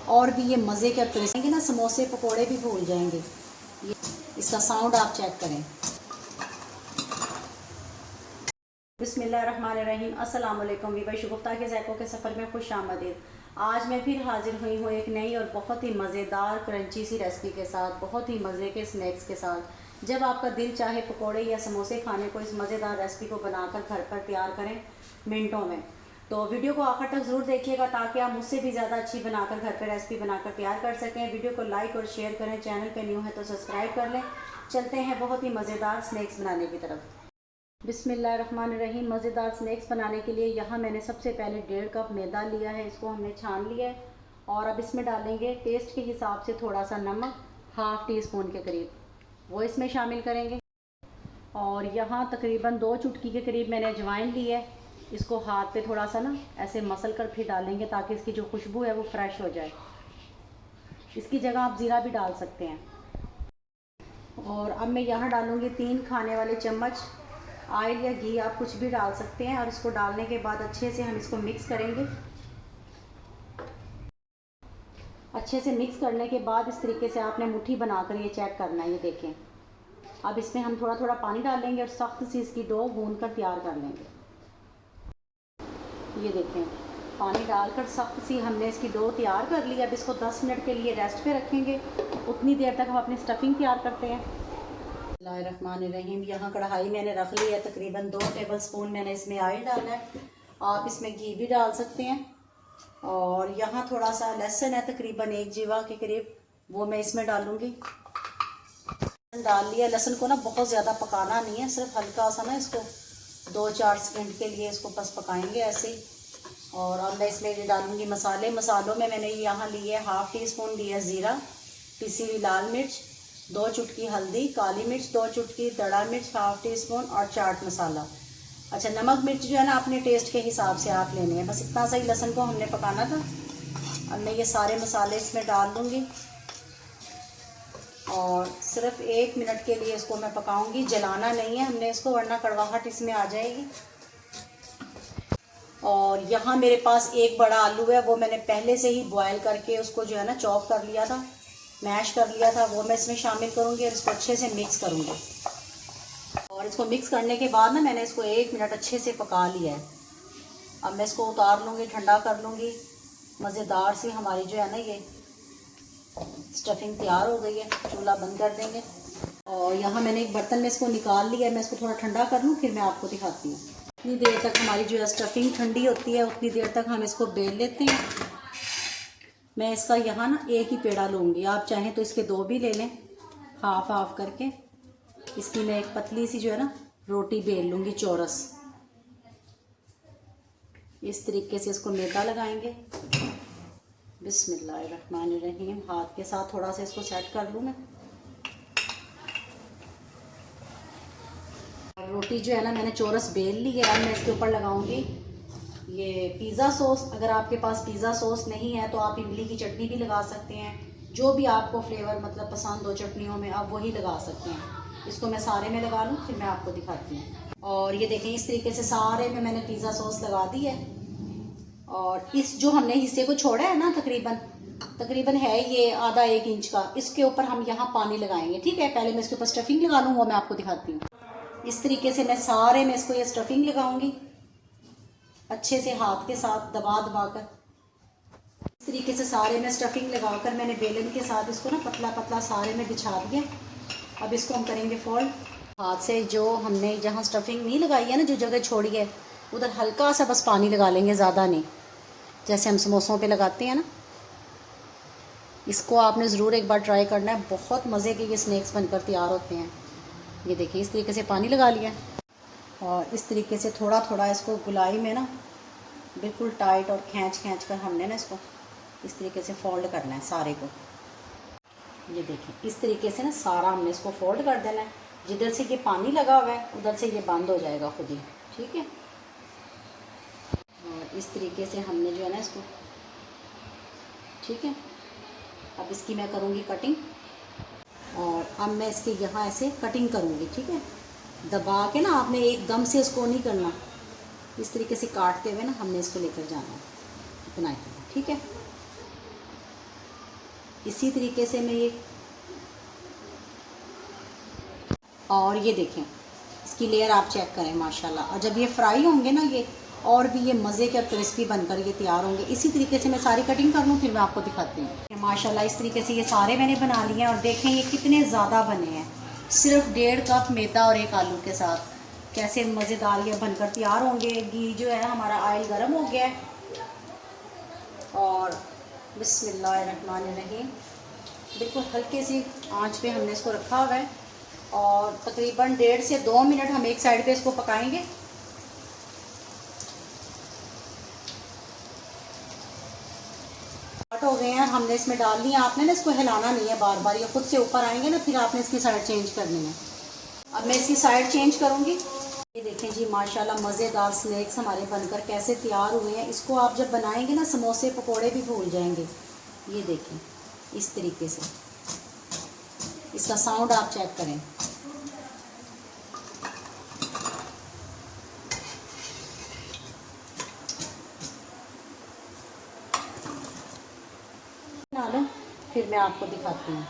और भी ये मज़े के करेंगे ना, समोसे पकोड़े भी भूल जाएंगे। ये इसका साउंड आप चेक करें। बिस्मिल्लाहिर्रहमानिर्रहीम, अस्सलाम वालेकुम वीवर, शुगुफ्ता के ज़ायकों के सफ़र में खुश आमदीद। आज मैं फिर हाजिर हुई हूँ एक नई और बहुत ही मज़ेदार क्रंची सी रेसिपी के साथ, बहुत ही मज़े के स्नैक्स के साथ। जब आपका दिल चाहे पकोड़े या समोसे खाने को, इस मज़ेदार रेसिपी को बनाकर घर पर तैयार करें मिनटों में। तो वीडियो को आखिर तक ज़रूर देखिएगा ताकि आप मुझसे भी ज़्यादा अच्छी बनाकर घर पर रेसिपी बनाकर तैयार कर सकें। वीडियो को लाइक और शेयर करें, चैनल पर न्यू है तो सब्सक्राइब कर लें। चलते हैं बहुत ही मज़ेदार स्नैक्स बनाने की तरफ। बिस्मिल्लाहिर्रहमानिर्रहीम। मज़ेदार स्नैक्स बनाने के लिए यहाँ मैंने सबसे पहले 1.5 कप मैदा लिया है, इसको हमने छान लिया है। और अब इसमें डालेंगे टेस्ट के हिसाब से थोड़ा सा नमक, हाफ़ टी स्पून के करीब, वो इसमें शामिल करेंगे। और यहाँ तकरीबन 2 चुटकी के करीब मैंने अजवाइन ली है, इसको हाथ पे थोड़ा सा ना ऐसे मसल कर फिर डालेंगे ताकि इसकी जो खुशबू है वो फ्रेश हो जाए। इसकी जगह आप ज़ीरा भी डाल सकते हैं। और अब मैं यहाँ डालूँगी 3 खाने वाले चम्मच ऑयल या घी, आप कुछ भी डाल सकते हैं। और इसको डालने के बाद अच्छे से हम इसको मिक्स करेंगे। अच्छे से मिक्स करने के बाद इस तरीके से आपने मुट्ठी बनाकर ये चेक करना है, ये देखें। अब इसमें हम थोड़ा थोड़ा पानी डालेंगे और सख्त सी इसकी डो गूंद कर तैयार कर लेंगे। ये देखें, पानी डालकर सख्त सी हमने इसकी डो तैयार कर ली। अब इसको 10 मिनट के लिए रेस्ट पे रखेंगे। उतनी देर तक हम अपनी स्टफिंग तैयार करते हैं। बिस्मिल्लाहिर्रहमानिर्रहीम। यहाँ कढ़ाई मैंने रख ली है, तकरीबन 2 टेबल स्पून मैंने इसमें ऑयल डाला है। आप इसमें घी भी डाल सकते हैं। और यहाँ थोड़ा सा लहसुन है, तकरीबन 1 जीवा के करीब, वो मैं इसमें डालूँगी। डाल लिया। लहसुन को ना बहुत ज़्यादा पकाना नहीं है, सिर्फ हल्का सा ना इसको 2-4 सेकंड के लिए इसको बस पकाएंगे ऐसे ही। और अब मैं इसमें ये डालूँगी मसाले। मसालों में मैंने यहाँ ली है हाफ़ टी स्पून लिया ज़ीरा, पिसी हुई लाल मिर्च, 2 चुटकी हल्दी, काली मिर्च 2 चुटकी, दड़ा मिर्च हाफ़ टी स्पून और चाट मसाला। अच्छा, नमक मिर्च जो है ना अपने टेस्ट के हिसाब से आप लेने हैं, बस इतना सा ही लहसुन को हमने पकाना था। अब मैं ये सारे मसाले इसमें डाल दूँगी और सिर्फ 1 मिनट के लिए इसको मैं पकाऊंगी। जलाना नहीं है हमने इसको, वरना कड़वाहट इसमें आ जाएगी। और यहाँ मेरे पास एक बड़ा आलू है, वो मैंने पहले से ही बॉयल करके उसको जो है ना चॉप कर लिया था, मैश कर लिया था, वो मैं इसमें शामिल करूँगी और इसको अच्छे से मिक्स करूँगी। और इसको मिक्स करने के बाद ना मैंने इसको 1 मिनट अच्छे से पका लिया है। अब मैं इसको उतार लूँगी, ठंडा कर लूँगी। मज़ेदार सी हमारी जो है ना ये स्टफिंग तैयार हो गई है। चूल्हा बंद कर देंगे। और यहाँ मैंने एक बर्तन में इसको निकाल लिया है, मैं इसको थोड़ा ठंडा कर लूँ फिर मैं आपको दिखाती हूँ। इतनी देर तक हमारी जो है स्टफिंग ठंडी होती है, उतनी देर तक हम इसको बेल लेते हैं। मैं इसका यहाँ ना एक ही पेड़ा लूँगी, आप चाहें तो इसके 2 भी ले लें, हाफ हाफ करके। इसकी मैं एक पतली सी जो है ना रोटी बेल लूँगी चौरस। इस तरीके से इसको मैदा लगाएंगे। बिस्मिल्लाहिर्रहमानिर्रहीम। हाथ के साथ थोड़ा सा इसको सेट कर लूँ मैं। रोटी जो है ना मैंने चौरस बेल ली है। अब मैं इसके ऊपर लगाऊंगी ये पिज़्ज़ा सॉस। अगर आपके पास पिज़्ज़ा सॉस नहीं है तो आप इमली की चटनी भी लगा सकते हैं, जो भी आपको फ्लेवर मतलब पसंद हो चटनियों में आप वही लगा सकते हैं। इसको मैं सारे में लगा लूँ फिर मैं आपको दिखाती हूँ। और ये देखें, इस तरीके से सारे में मैंने पिज़्ज़ा सॉस लगा दी है। और इस जो हमने हिस्से को छोड़ा है ना, तकरीबन है ये आधा 1 इंच का, इसके ऊपर हम यहाँ पानी लगाएंगे। ठीक है, पहले मैं इसके ऊपर स्टफिंग लगा लूँ, वो मैं आपको दिखाती हूँ। इस तरीके से मैं सारे में इसको ये स्टफिंग लगाऊंगी, अच्छे से हाथ के साथ दबा दबा कर। इस तरीके से सारे में स्टफिंग लगाकर मैंने बेलन के साथ इसको ना पतला पतला सारे में बिछा दिया। अब इसको हम करेंगे फोल्ड। हाथ से जो हमने जहाँ स्टफिंग नहीं लगाई है ना, जो जगह छोड़ी है, उधर हल्का सा बस पानी लगा लेंगे, ज़्यादा नहीं, जैसे हम समोसों पे लगाते हैं ना। इसको आपने ज़रूर एक बार ट्राई करना है, बहुत मज़े के ये स्नैक्स बनकर तैयार होते हैं। ये देखिए, इस तरीके से पानी लगा लिया और इस तरीके से थोड़ा थोड़ा इसको गुलाई में ना बिल्कुल टाइट और खींच कर हमने ना इसको इस तरीके से फोल्ड करना है सारे को। ये देखिए, इस तरीके से ना सारा हमने इसको फोल्ड कर देना है। जिधर से ये पानी लगा हुआ है उधर से ये बंद हो जाएगा खुद ही। ठीक है, और इस तरीके से हमने जो है ना इसको, ठीक है। अब इसकी मैं करूँगी कटिंग और अब मैं इसके यहाँ ऐसे कटिंग करूँगी। ठीक है, दबा के ना आपने एकदम से इसको नहीं करना, इस तरीके से काटते हुए ना हमने इसको लेकर जाना है इतना इतना। ठीक है, इसी तरीके से मैं ये, और ये देखें इसकी लेयर आप चेक करें माशाल्लाह। और जब ये फ्राई होंगे ना ये और भी ये मज़े के और क्रिस्पी बनकर ये तैयार होंगे। इसी तरीके से मैं सारी कटिंग कर लूँ फिर मैं आपको दिखाती हूँ। माशाल्लाह इस तरीके से ये सारे मैंने बना लिए हैं और देखें ये कितने ज़्यादा बने हैं। सिर्फ 1.5 कप मैदा और 1 आलू के साथ कैसे मज़ेदार ये बनकर तैयार होंगे। घी जो है हमारा ऑयल गर्म हो गया है और बिस्मिल्लाहिर्रहमानिर्रहीम बिल्कुल हल्के सी आंच पे हमने इसको रखा हुआ है और तकरीबन 1.5 से 2 मिनट हम एक साइड पे इसको पकाएंगे। हो गए हैं, हमने इसमें डाल दिया। आपने ना इसको हिलाना नहीं है बार बार, ये खुद से ऊपर आएंगे ना, फिर आपने इसकी साइड चेंज करनी है। अब मैं इसकी साइड चेंज करूँगी। ये देखें जी माशाल्लाह मज़ेदार स्नैक्स हमारे बनकर कैसे तैयार हुए हैं। इसको आप जब बनाएंगे ना समोसे पकोड़े भी भूल जाएंगे। ये देखें इस तरीके से, इसका साउंड आप चेक करें। बना लो फिर मैं आपको दिखाती हूँ।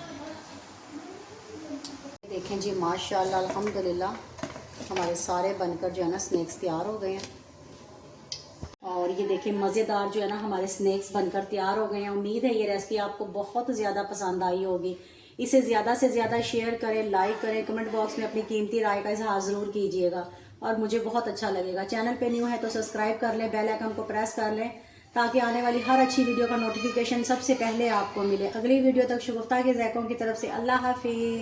देखें जी माशाल्लाह अल्हम्दुलिल्लाह हमारे सारे बनकर जो है ना स्नैक्स तैयार हो गए हैं। और ये देखें मज़ेदार जो है ना हमारे स्नैक्स बनकर तैयार हो गए हैं। उम्मीद है ये रेसिपी आपको बहुत ज़्यादा पसंद आई होगी। इसे ज़्यादा से ज़्यादा शेयर करें, लाइक करें, कमेंट बॉक्स में अपनी कीमती राय का इजहार ज़रूर कीजिएगा और मुझे बहुत अच्छा लगेगा। चैनल पे न्यू है तो सब्सक्राइब कर लें, बेल आइकन को प्रेस कर लें ताकि आने वाली हर अच्छी वीडियो का नोटिफिकेशन सबसे पहले आपको मिले। अगली वीडियो तक शगुफ्ता के ज़ैकों की तरफ से अल्लाह हाफिज़।